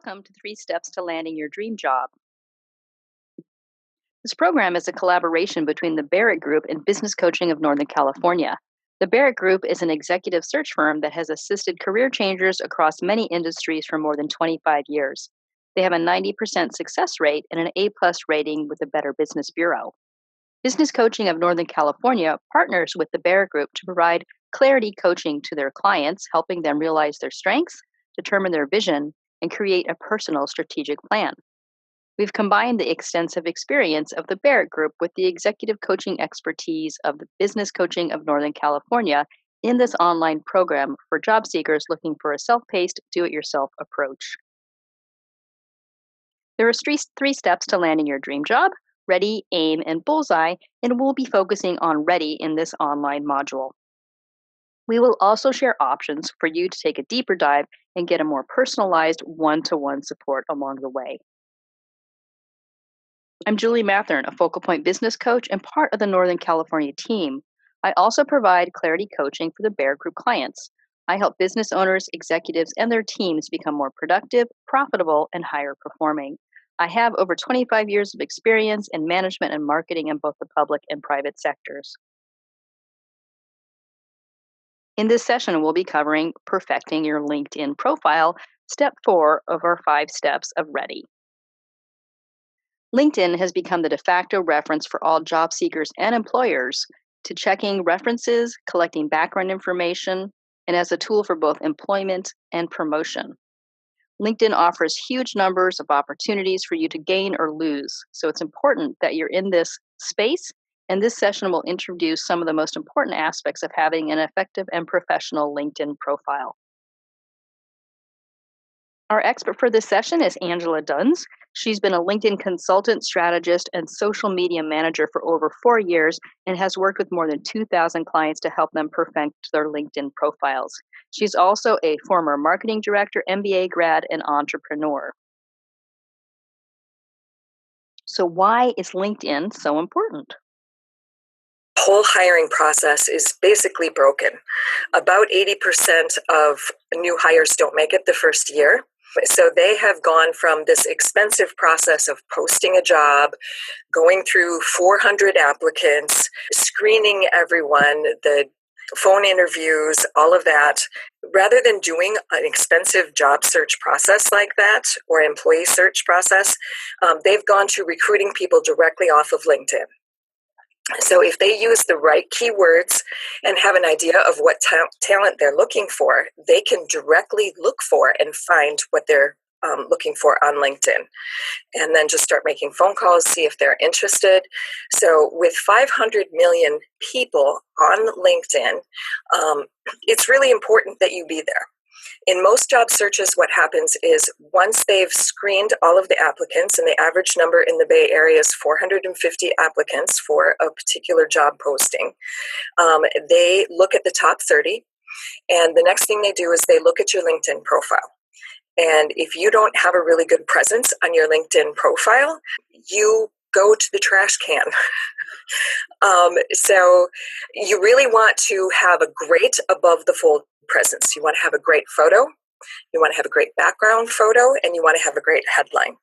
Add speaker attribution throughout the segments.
Speaker 1: Welcome to 3 Steps to Landing Your Dream Job. This program is a collaboration between the Barrett Group and Business Coaching of Northern California. The Barrett Group is an executive search firm that has assisted career changers across many industries for more than 25 years. They have a 90% success rate and an A-plus rating with the Better Business Bureau. Business Coaching of Northern California partners with the Barrett Group to provide clarity coaching to their clients, helping them realize their strengths, determine their vision, and create a personal strategic plan. We've combined the extensive experience of the Barrett Group with the executive coaching expertise of the Business Coaching of Northern California in this online program for job seekers looking for a self-paced, do-it-yourself approach. There are three steps to landing your dream job: ready, aim, and bullseye, and we'll be focusing on ready in this online module. We will also share options for you to take a deeper dive and get a more personalized one-to-one support along the way. I'm Julie Mathern, a Focal Point business coach and part of the Northern California team. I also provide clarity coaching for the Barrett Group clients. I help business owners, executives, and their teams become more productive, profitable, and higher performing. I have over 25 years of experience in management and marketing in both the public and private sectors. In this session, we'll be covering perfecting your LinkedIn profile, step 4 of our 5 steps of ready. LinkedIn has become the de facto reference for all job seekers and employers to checking references, collecting background information, and as a tool for both employment and promotion. LinkedIn offers huge numbers of opportunities for you to gain or lose, so it's important that you're in this space, and this session will introduce some of the most important aspects of having an effective and professional LinkedIn profile. Our expert for this session is Angela Dunns. She's been a LinkedIn consultant, strategist, and social media manager for over 4 years and has worked with more than 2,000 clients to help them perfect their LinkedIn profiles. She's also a former marketing director, MBA grad, and entrepreneur. So why is LinkedIn so important?
Speaker 2: The whole hiring process is basically broken. About 80% of new hires don't make it the first year. So they have gone from this expensive process of posting a job, going through 400 applicants, screening everyone, the phone interviews, all of that, rather than doing an expensive job search process like that or employee search process, they've gone to recruiting people directly off of LinkedIn. So if they use the right keywords and have an idea of what talent they're looking for, they can directly look for and find what they're looking for on LinkedIn, and then just start making phone calls, see if they're interested. So with 500 million people on LinkedIn, it's really important that you be there. In most job searches, what happens is once they've screened all of the applicants, and the average number in the Bay Area is 450 applicants for a particular job posting, they look at the top 30, and the next thing they do is they look at your LinkedIn profile. And if you don't have a really good presence on your LinkedIn profile, you go to the trash can. So you really want to have a great above the fold presence. You want to have a great photo, you want to have a great background photo, and you want to have a great headline.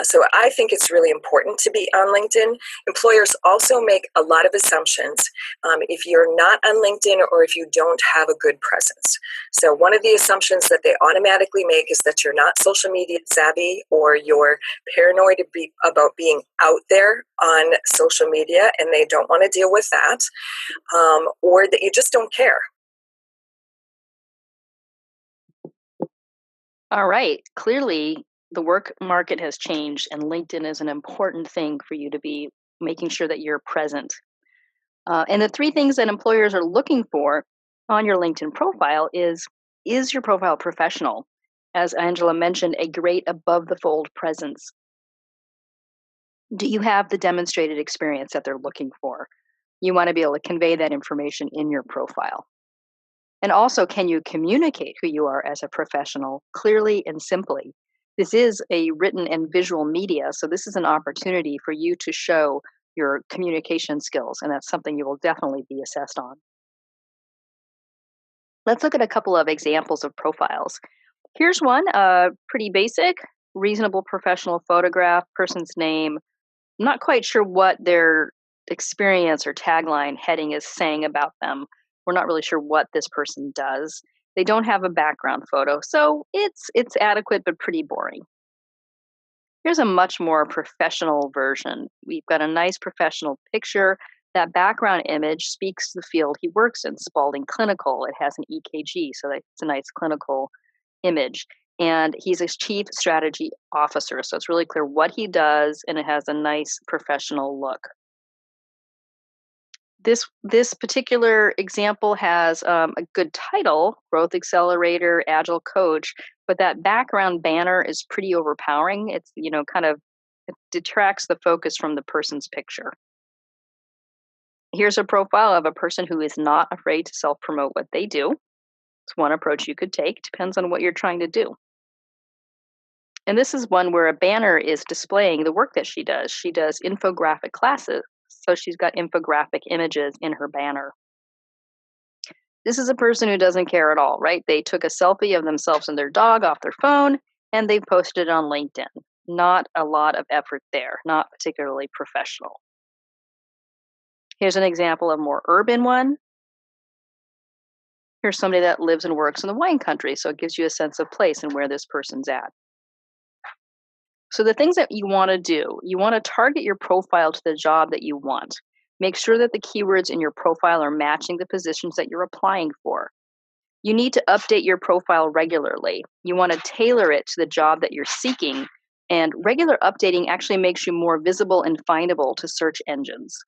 Speaker 2: So I think it's really important to be on LinkedIn. Employers also make a lot of assumptions if you're not on LinkedIn or if you don't have a good presence. So one of the assumptions that they automatically make is that you're not social media savvy, or you're paranoid about being out there on social media and they don't want to deal with that, or that you just don't care.
Speaker 1: All right. Clearly, the work market has changed, and LinkedIn is an important thing for you to be making sure that you're present. And the 3 things that employers are looking for on your LinkedIn profile is your profile professional? As Angela mentioned, a great above-the-fold presence. Do you have the demonstrated experience that they're looking for? You want to be able to convey that information in your profile. And also, can you communicate who you are as a professional clearly and simply? This is a written and visual media, so this is an opportunity for you to show your communication skills, and that's something you will definitely be assessed on. Let's look at a couple of examples of profiles. Here's one, pretty basic. reasonable professional photograph, person's name. I'm not quite sure what their experience or tagline heading is saying about them. We're not really sure what this person does. They don't have a background photo, so it's adequate but pretty boring. Here's a much more professional version. We've got a nice professional picture. That background image speaks to the field he works in, Spalding Clinical. It has an EKG, so it's a nice clinical image. And he's a chief strategy officer, so it's really clear what he does, and it has a nice professional look. This particular example has a good title, Growth Accelerator, Agile Coach, but that background banner is pretty overpowering. It's, it detracts the focus from the person's picture. Here's a profile of a person who is not afraid to self-promote what they do. It's one approach you could take. Depends on what you're trying to do. And this is one where a banner is displaying the work that she does. She does infographic classes, so she's got infographic images in her banner. This is a person who doesn't care at all, right? They took a selfie of themselves and their dog off their phone, and they posted it on LinkedIn. Not a lot of effort there, not particularly professional. Here's an example of a more urban one. Here's somebody that lives and works in the wine country, so it gives you a sense of place and where this person's at. So the things that you want to do, you want to target your profile to the job that you want. Make sure that the keywords in your profile are matching the positions that you're applying for. You need to update your profile regularly. You want to tailor it to the job that you're seeking, and regular updating actually makes you more visible and findable to search engines.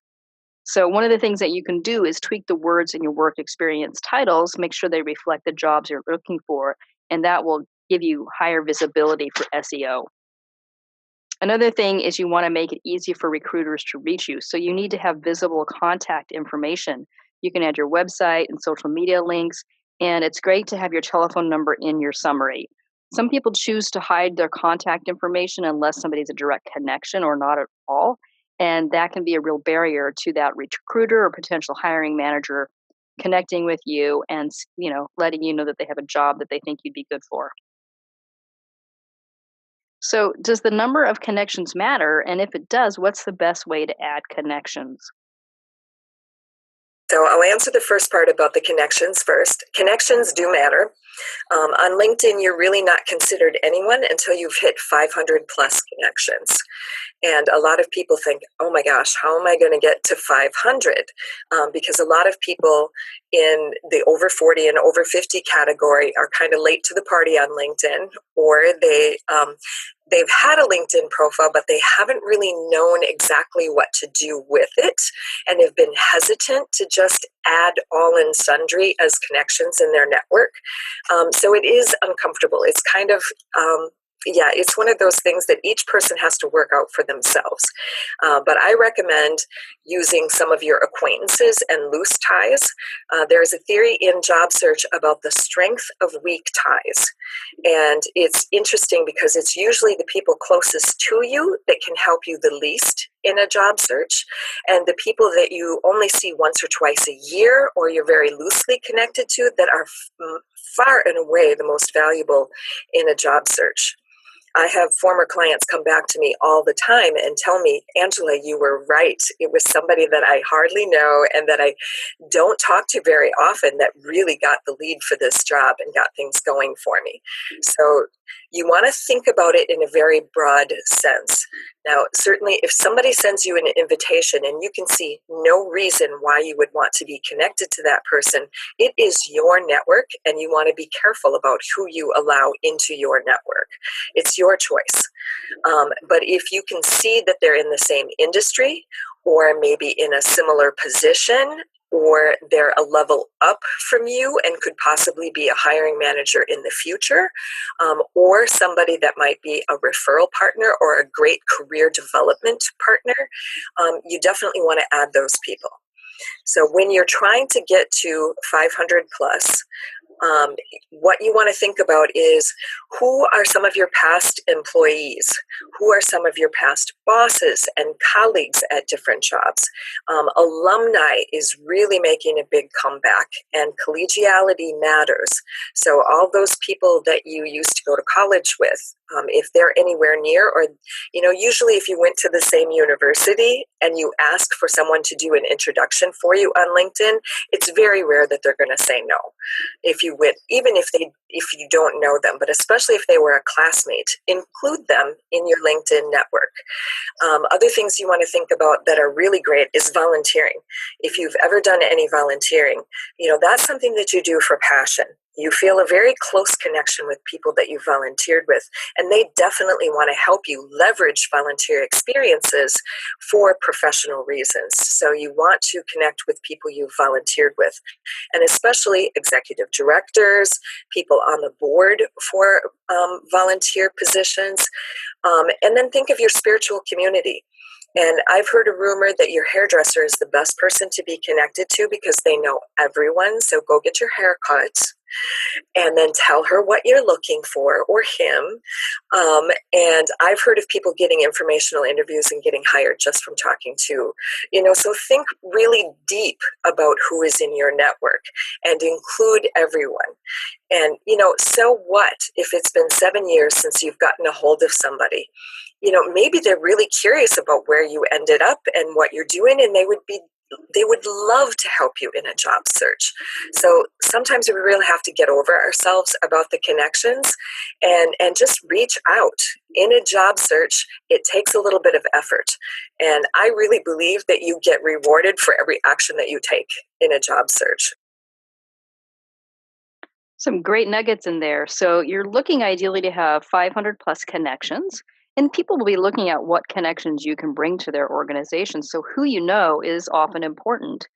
Speaker 1: So one of the things that you can do is tweak the words in your work experience titles, make sure they reflect the jobs you're looking for, and that will give you higher visibility for SEO. Another thing is you want to make it easy for recruiters to reach you. So you need to have visible contact information. You can add your website and social media links, and it's great to have your telephone number in your summary. Some people choose to hide their contact information unless somebody's a direct connection or not at all. And that can be a real barrier to that recruiter or potential hiring manager connecting with you and, letting you know that they have a job that they think you'd be good for. So, does the number of connections matter? And if it does, what's the best way to add connections?
Speaker 2: So I'll answer the first part about the connections first. Connections do matter. On LinkedIn, you're really not considered anyone until you've hit 500 plus connections. And a lot of people think, oh my gosh, how am I going to get to 500? Because a lot of people in the over 40 and over 50 category are kind of late to the party on LinkedIn, or they've had a LinkedIn profile, but they haven't really known exactly what to do with it and have been hesitant to just add all and sundry as connections in their network. So it is uncomfortable. It's kind of, it's one of those things that each person has to work out for themselves. But I recommend using some of your acquaintances and loose ties. There's a theory in job search about the strength of weak ties. And it's interesting because it's usually the people closest to you that can help you the least in a job search, and the people that you only see once or twice a year or you're very loosely connected to that are far and away the most valuable in a job search. I have former clients come back to me all the time and tell me, Angela, you were right. It was somebody that I hardly know and that I don't talk to very often that really got the lead for this job and got things going for me. So you want to think about it in a very broad sense. Now, certainly if somebody sends you an invitation and you can see no reason why you would want to be connected to that person, it is your network and you want to be careful about who you allow into your network. It's your choice. But if you can see that they're in the same industry or maybe in a similar position, or they're a level up from you and could possibly be a hiring manager in the future, or somebody that might be a referral partner or a great career development partner, you definitely want to add those people. So when you're trying to get to 500 plus, Um, what you want to think about is, who are some of your past employees? Who are some of your past bosses and colleagues at different jobs? Alumni is really making a big comeback, and collegiality matters. So all those people that you used to go to college with, if they're anywhere near, or usually if you went to the same university and you ask for someone to do an introduction for you on LinkedIn, it's very rare that they're going to say no. If you went, even if you don't know them, but especially if they were a classmate, include them in your LinkedIn network. Other things you want to think about that are really great is volunteering. If you've ever done any volunteering, that's something that you do for passion. You feel a very close connection with people that you volunteered with, and they definitely want to help you leverage volunteer experiences for professional reasons. So you want to connect with people you've volunteered with, and especially executive directors, people on the board for volunteer positions. And then think of your spiritual community. And I've heard a rumor that your hairdresser is the best person to be connected to because they know everyone. So go get your hair cut and then tell her what you're looking for, or him. And I've heard of people getting informational interviews and getting hired just from talking to, so think really deep about who is in your network and include everyone. And, so what if it's been 7 years since you've gotten a hold of somebody? Maybe they're really curious about where you ended up and what you're doing, and they would love to help you in a job search. So sometimes we really have to get over ourselves about the connections and just reach out. In a job search, it takes a little bit of effort. And I really believe that you get rewarded for every action that you take in a job search.
Speaker 1: Some great nuggets in there. So you're looking ideally to have 500 plus connections, and people will be looking at what connections you can bring to their organization. So who you know is often important.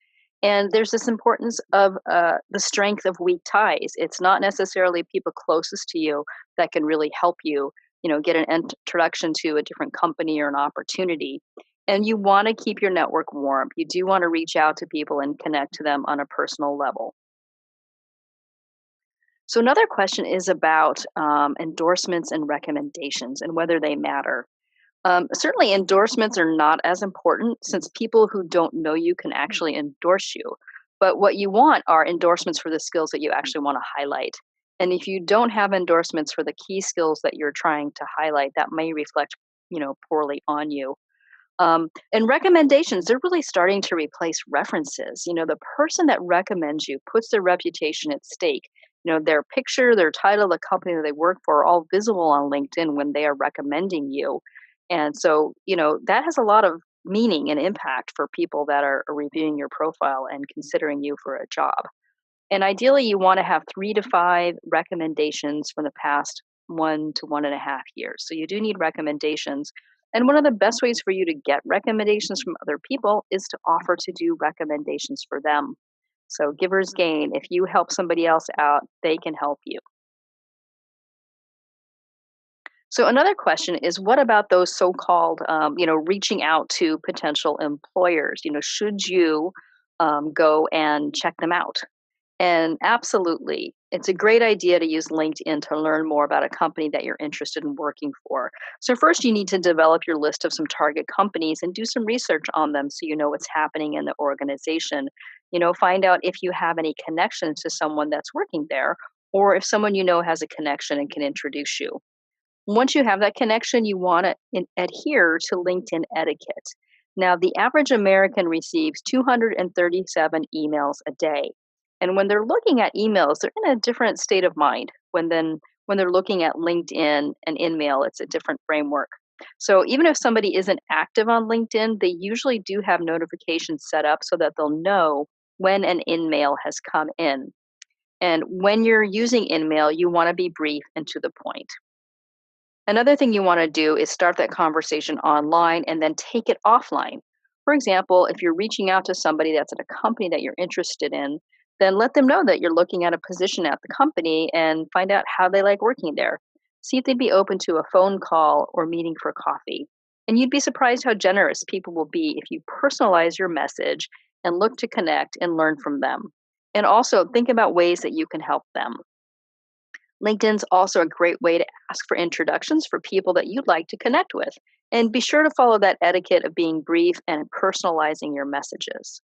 Speaker 1: And there's this importance of the strength of weak ties. It's not necessarily people closest to you that can really help you, get an introduction to a different company or an opportunity. And you want to keep your network warm. You do want to reach out to people and connect to them on a personal level. So another question is about endorsements and recommendations and whether they matter. Certainly, endorsements are not as important since people who don't know you can actually endorse you. But what you want are endorsements for the skills that you actually want to highlight. And if you don't have endorsements for the key skills that you're trying to highlight, that may reflect, poorly on you. And recommendations, they're really starting to replace references. The person that recommends you puts their reputation at stake. Their picture, their title, the company that they work for are all visible on LinkedIn when they are recommending you. And so, that has a lot of meaning and impact for people that are reviewing your profile and considering you for a job. And ideally, you want to have 3 to 5 recommendations from the past 1 to 1.5 years. So you do need recommendations. And one of the best ways for you to get recommendations from other people is to offer to do recommendations for them. So givers gain. If you help somebody else out, they can help you. So another question is, what about those so-called, reaching out to potential employers? Should you go and check them out? And absolutely, it's a great idea to use LinkedIn to learn more about a company that you're interested in working for. So, first, you need to develop your list of some target companies and do some research on them so you know what's happening in the organization. Find out if you have any connections to someone that's working there, or if someone you know has a connection and can introduce you. Once you have that connection, you want to adhere to LinkedIn etiquette. Now, the average American receives 237 emails a day. And when they're looking at emails, they're in a different state of mind. When they're looking at LinkedIn and InMail, it's a different framework. So even if somebody isn't active on LinkedIn, they usually do have notifications set up so that they'll know when an InMail has come in. And when you're using InMail, you want to be brief and to the point. Another thing you want to do is start that conversation online and then take it offline. For example, if you're reaching out to somebody that's at a company that you're interested in, then let them know that you're looking at a position at the company and find out how they like working there. See if they'd be open to a phone call or meeting for coffee. And you'd be surprised how generous people will be if you personalize your message and look to connect and learn from them. And also think about ways that you can help them. LinkedIn's also a great way to ask for introductions for people that you'd like to connect with. And be sure to follow that etiquette of being brief and personalizing your messages.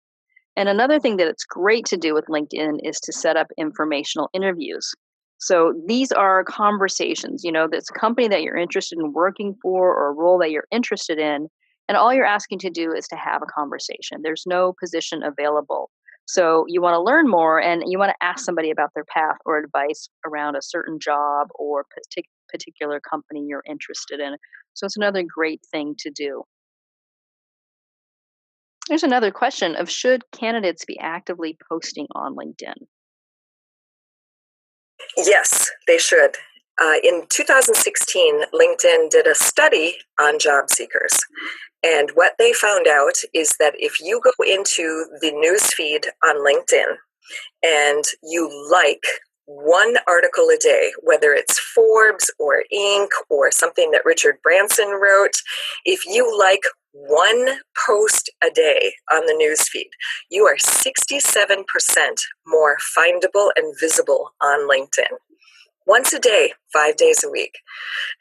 Speaker 1: And another thing that it's great to do with LinkedIn is to set up informational interviews. So these are conversations, that's a company that you're interested in working for or a role that you're interested in. And all you're asking to do is to have a conversation. There's no position available. So you want to learn more and you want to ask somebody about their path or advice around a certain job or particular company you're interested in. So it's another great thing to do. There's another question of should candidates be actively posting on LinkedIn?
Speaker 2: Yes, they should. In 2016, LinkedIn did a study on job seekers. And what they found out is that if you go into the news feed on LinkedIn and you like one article a day, whether it's Forbes or Inc. or something that Richard Branson wrote, if you like one post a day on the news feed, you are 67% more findable and visible on LinkedIn. Once a day, 5 days a week.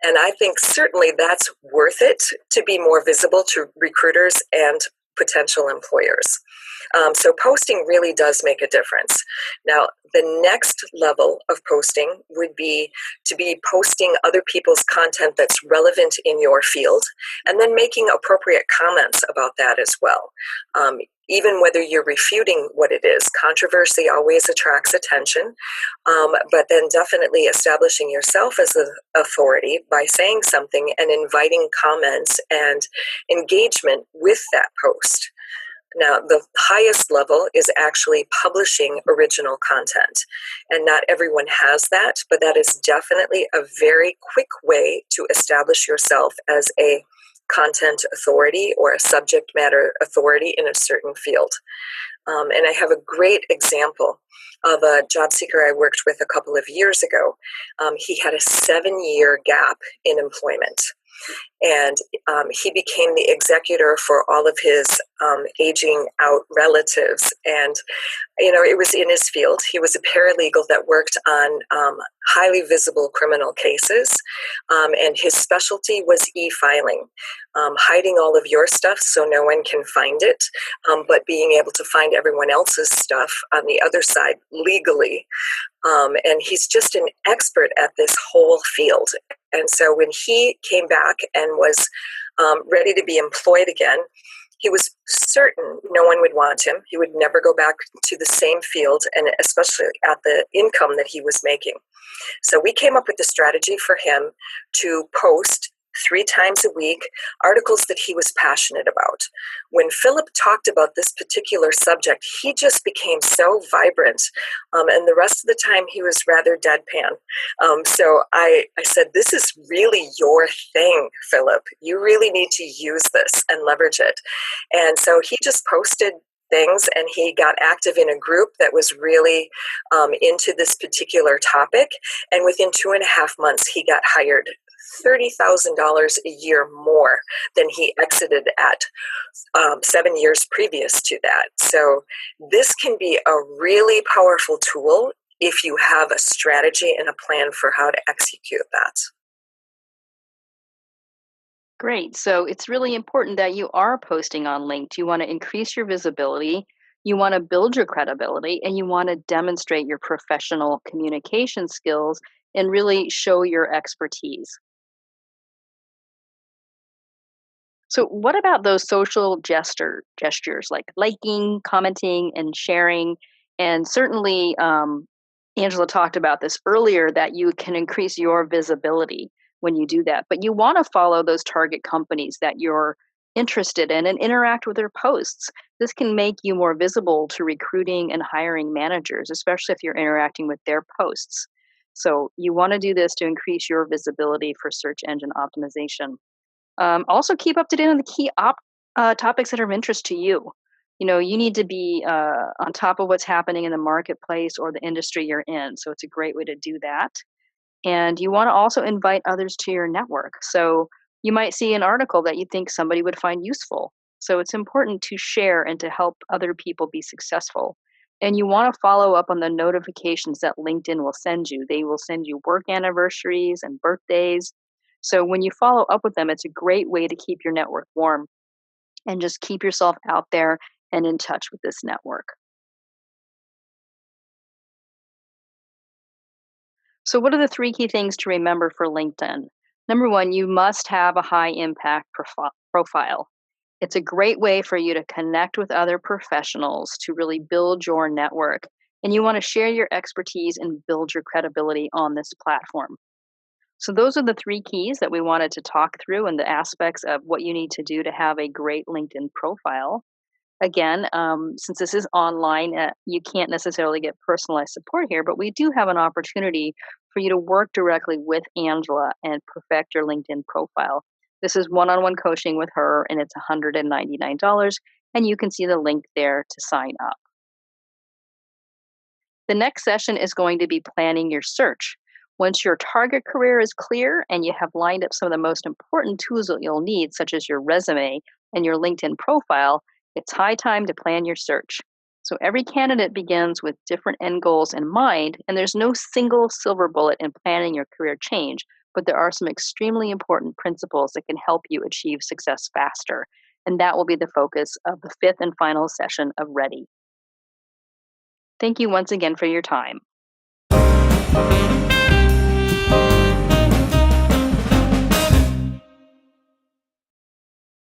Speaker 2: And I think certainly that's worth it to be more visible to recruiters and potential employers. So posting really does make a difference. Now, the next level of posting would be to be posting other people's content that's relevant in your field, and then making appropriate comments about that as well. Even whether you're refuting what it is, controversy always attracts attention, but then definitely establishing yourself as an authority by saying something and inviting comments and engagement with that post. Now, the highest level is actually publishing original content. And not everyone has that, but that is definitely a very quick way to establish yourself as a content authority or a subject matter authority in a certain field. And I have a great example of a job seeker I worked with a couple of years ago. He had a 7-year gap in employment. And he became the executor for all of his aging out relatives. And, it was in his field. He was a paralegal that worked on highly visible criminal cases. And his specialty was e-filing, hiding all of your stuff so no one can find it, but being able to find everyone else's stuff on the other side legally. And he's just an expert at this whole field. And so when he came back and was ready to be employed again, he was certain no one would want him. He would never go back to the same field, and especially at the income that he was making. So we came up with a strategy for him to post 3 times a week articles that he was passionate about. When Philip talked about this particular subject, he just became so vibrant, and the rest of the time he was rather deadpan. So I said, this is really your thing, Philip. You really need to use this and leverage it. And so he just posted things, and he got active in a group that was really into this particular topic. And within 2.5 months, he got hired $30,000 a year more than he exited at 7 years previous to that. So this can be a really powerful tool if you have a strategy and a plan for how to execute that.
Speaker 1: Great. So it's really important that you are posting on LinkedIn. You want to increase your visibility, you want to build your credibility, and you want to demonstrate your professional communication skills and really show your expertise. So, what about those social gestures like liking, commenting, and sharing? And certainly, Angela talked about this earlier that you can increase your visibility when you do that. But you want to follow those target companies that you're interested in and interact with their posts. This can make you more visible to recruiting and hiring managers, especially if you're interacting with their posts. So, you want to do this to increase your visibility for search engine optimization. Also, keep up to date on the key topics that are of interest to you. You need to be on top of what's happening in the marketplace or the industry you're in. So it's a great way to do that. And you want to also invite others to your network. So you might see an article that you think somebody would find useful. So it's important to share and to help other people be successful. And you want to follow up on the notifications that LinkedIn will send you. They will send you work anniversaries and birthdays. So when you follow up with them, it's a great way to keep your network warm and just keep yourself out there and in touch with this network. So, what are the three key things to remember for LinkedIn? Number one, you must have a high impact profile. It's a great way for you to connect with other professionals to really build your network. And you want to share your expertise and build your credibility on this platform. So, those are the three keys that we wanted to talk through and the aspects of what you need to do to have a great LinkedIn profile. Again, since this is online, you can't necessarily get personalized support here, but we do have an opportunity for you to work directly with Angela and perfect your LinkedIn profile. This is one on one coaching with her, and it's $199. And you can see the link there to sign up. The next session is going to be planning your search. Once your target career is clear and you have lined up some of the most important tools that you'll need, such as your resume and your LinkedIn profile, it's high time to plan your search. So every candidate begins with different end goals in mind, and there's no single silver bullet in planning your career change, but there are some extremely important principles that can help you achieve success faster. And that will be the focus of the fifth and final session of Ready. Thank you once again for your time.